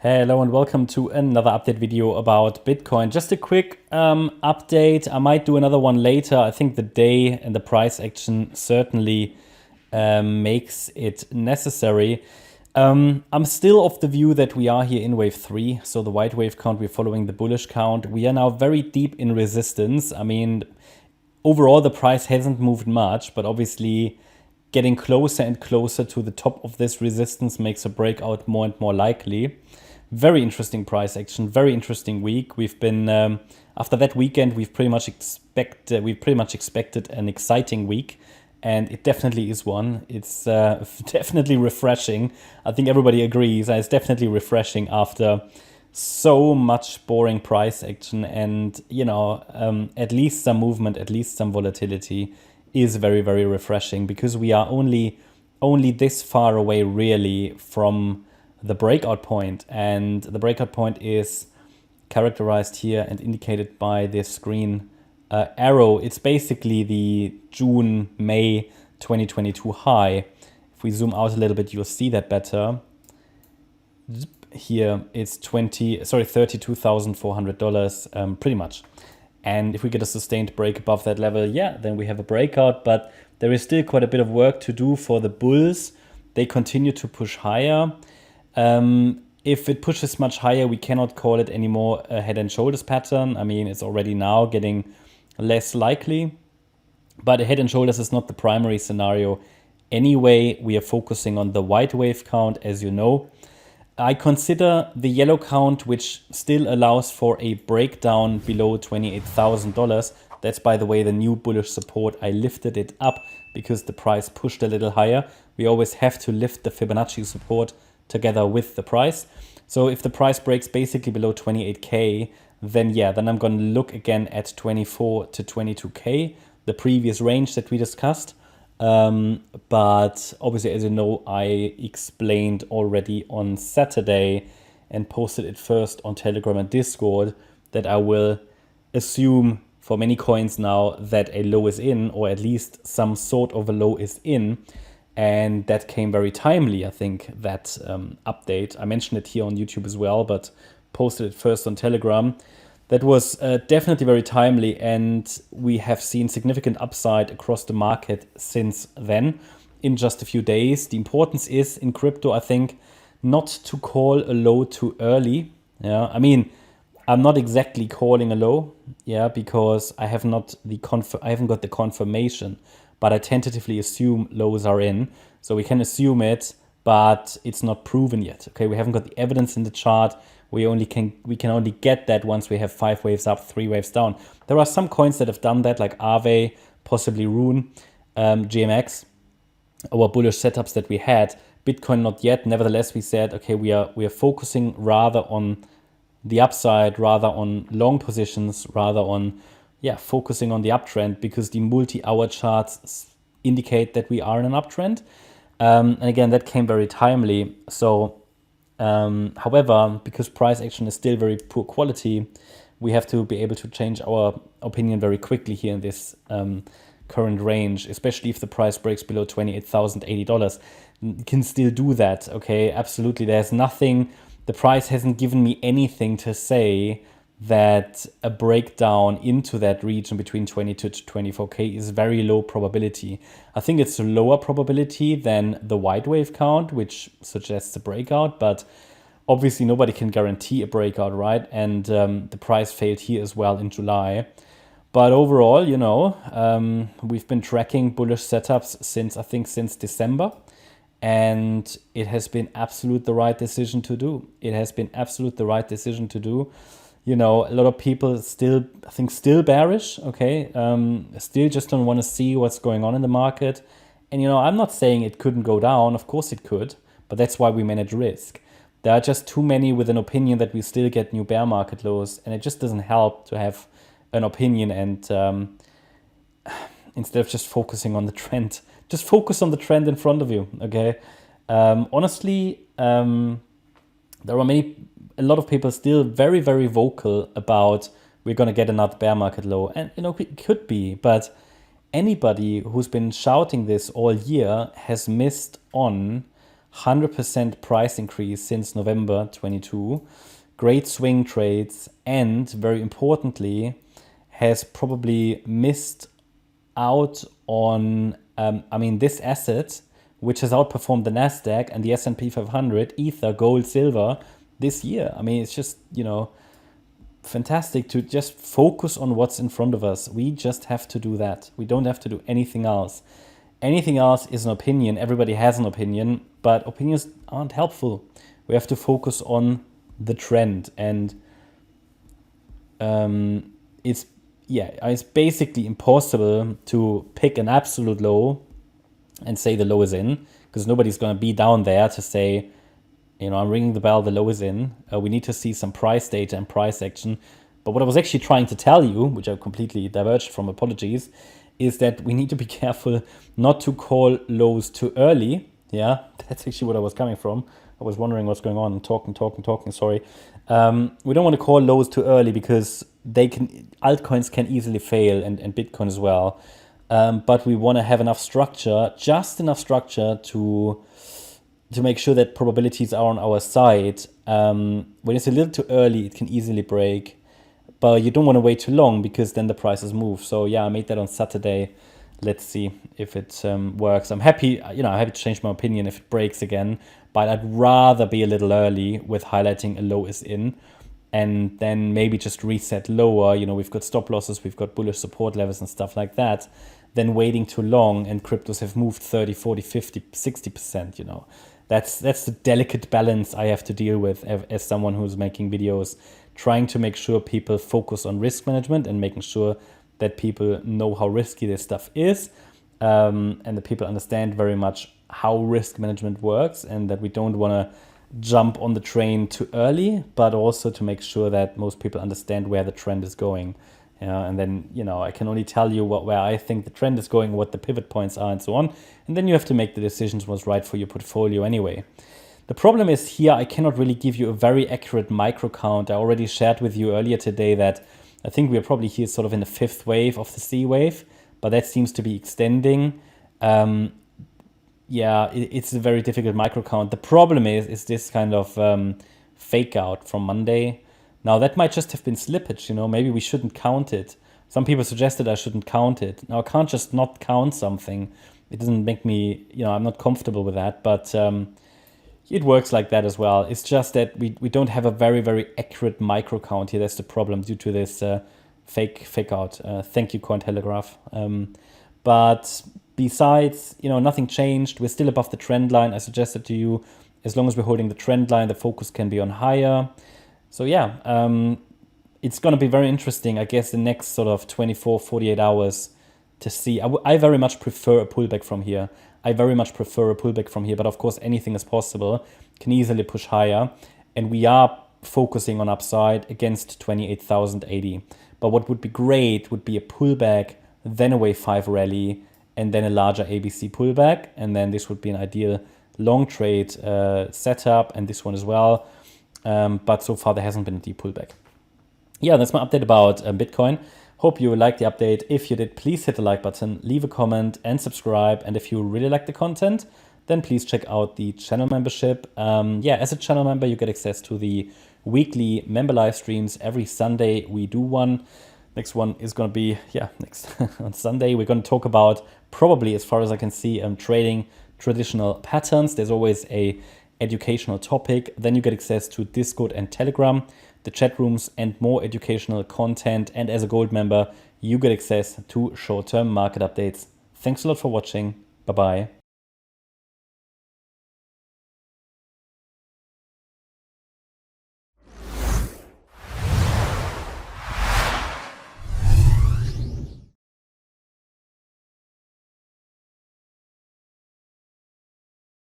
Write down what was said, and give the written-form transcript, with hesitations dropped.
Hello and welcome to another update video about Bitcoin. Just a quick update. I might do another one later. I think the day and the price action certainly makes it necessary. I'm still of the view that we are here in wave 3. So the white wave count, we're following the bullish count. We are now very deep in resistance. I mean, overall the price hasn't moved much, but obviously getting closer and closer to the top of this resistance makes a breakout more and more likely. Very interesting price action, very interesting week. We've been after that weekend, we've pretty much expected an exciting week, and it definitely is one. It's definitely refreshing. I think everybody agrees. It's definitely refreshing after so much boring price action, and at least some movement, at least some volatility is very, very refreshing, because we are only this far away really from the breakout point, and the breakout point is characterized here and indicated by this green arrow. It's basically the June-May 2022 high. If we zoom out a little bit, you'll see that better. Here it's $32,400 pretty much. And if we get a sustained break above that level, yeah, then we have a breakout. But there is still quite a bit of work to do for the bulls. They continue to push higher. If it pushes much higher, we cannot call it anymore a head and shoulders pattern. I mean, it's already now getting less likely. But a head and shoulders is not the primary scenario. Anyway, we are focusing on the white wave count, as you know. I consider the yellow count, which still allows for a breakdown below $28,000. That's, by the way, the new bullish support. I lifted it up because the price pushed a little higher. We always have to lift the Fibonacci support together with the price. So if the price breaks basically below 28K, then I'm going to look again at 24 to 22K, the previous range that we discussed. But obviously, as you know, I explained already on Saturday and posted it first on Telegram and Discord that I will assume for many coins now that a low is in, or at least some sort of a low is in. And that came very timely, I think, that update. I mentioned it here on YouTube as well, but posted it first on Telegram. That was definitely very timely, and we have seen significant upside across the market since then in just a few days. The importance is in crypto, I think, not to call a low too early. Yeah, I mean, I'm not exactly calling a low, because I haven't got the confirmation, but I tentatively assume lows are in. So we can assume it, but it's not proven yet. Okay, we haven't got the evidence in the chart. We can only get that once we have 5 waves up, 3 waves down. There are some coins that have done that, like Aave, possibly Rune, GMX, our bullish setups that we had. Bitcoin not yet. Nevertheless, we said, okay, we are focusing rather on the upside, rather on long positions, rather on focusing on the uptrend, because the multi-hour charts indicate that we are in an uptrend. And again, that came very timely. So however, because price action is still very poor quality, we have to be able to change our opinion very quickly here in this current range, especially if the price breaks below $28,080. You can still do that, okay? Absolutely. There's nothing, the price hasn't given me anything to say that a breakdown into that region between 22 to 24K is very low probability. I think it's a lower probability than the white wave count, which suggests a breakout, but obviously nobody can guarantee a breakout, right? And the price failed here as well in July. But overall, we've been tracking bullish setups since December, and it has been absolute the right decision to do. A lot of people still bearish, okay? Still just don't want to see what's going on in the market. And, I'm not saying it couldn't go down. Of course it could, but that's why we manage risk. There are just too many with an opinion that we still get new bear market lows, and it just doesn't help to have an opinion and instead of just focusing on the trend. Just focus on the trend in front of you, okay? Honestly, there are a lot of people still very, very vocal about we're going to get another bear market low. And, it could be, but anybody who's been shouting this all year has missed on 100% price increase since November 22, great swing trades, and very importantly, has probably missed out on, this asset, which has outperformed the Nasdaq and the S&P 500, Ether, gold, silver this year. It's just, fantastic to just focus on what's in front of us. We just have to do that. We don't have to do anything else. Anything else is an opinion. Everybody has an opinion, but opinions aren't helpful. We have to focus on the trend, and it's basically impossible to pick an absolute low and say the low is in, because nobody's going to be down there to say, I'm ringing the bell, the low is in. We need to see some price data and price action. But what I was actually trying to tell you, which I completely diverged from, apologies, is that we need to be careful not to call lows too early. Yeah, that's actually what I was coming from. I was wondering what's going on, talking, sorry. We don't want to call lows too early, because altcoins can easily fail, and Bitcoin as well. But we want to have enough structure, just enough structure to make sure that probabilities are on our side. When it's a little too early, it can easily break. But you don't want to wait too long, because then the prices move. So yeah, I made that on Saturday. Let's see if it works. I'm happy, I'm happy to change my opinion if it breaks again. But I'd rather be a little early with highlighting a low is in, and then maybe just reset lower. We've got stop losses, we've got bullish support levels and stuff like that, than waiting too long and cryptos have moved 30, 40, 50, 60%, That's the delicate balance I have to deal with as someone who's making videos, trying to make sure people focus on risk management and making sure that people know how risky this stuff is, and that people understand very much how risk management works, and that we don't want to jump on the train too early, but also to make sure that most people understand where the trend is going. And then, I can only tell you where I think the trend is going, what the pivot points are, and so on. And then you have to make the decisions what's right for your portfolio anyway. The problem is here, I cannot really give you a very accurate micro count. I already shared with you earlier today that I think we're probably here sort of in the fifth wave of the C wave, but that seems to be extending. It's a very difficult micro count. The problem is this kind of fake out from Monday. Now, that might just have been slippage, maybe we shouldn't count it. Some people suggested I shouldn't count it. Now, I can't just not count something. It doesn't make me, I'm not comfortable with that, but it works like that as well. It's just that we don't have a very, very accurate micro count here. That's the problem due to this fake out. Thank you, Cointelegraph. But besides, nothing changed. We're still above the trend line. I suggested to you, as long as we're holding the trend line, the focus can be on higher. So yeah, it's going to be very interesting, I guess, the next sort of 24, 48 hours to see. I very much prefer a pullback from here. But of course, anything is possible, can easily push higher. And we are focusing on upside against 28,080. But what would be great would be a pullback, then a wave 5 rally, and then a larger ABC pullback. And then this would be an ideal long trade setup, and this one as well. But so far there hasn't been a deep pullback. Yeah, that's my update about Bitcoin. Hope you liked the update. If you did, please hit the like button, leave a comment and subscribe. And if you really like the content, then please check out the channel membership. As a channel member, you get access to the weekly member live streams. Every Sunday we do one. Next one is going to be, next on Sunday. We're going to talk about, probably as far as I can see, trading traditional patterns. There's always a educational topic. Then you get access to Discord and Telegram, the chat rooms, and more educational content. And as a gold member, you get access to short-term market updates. Thanks a lot for watching. Bye-bye.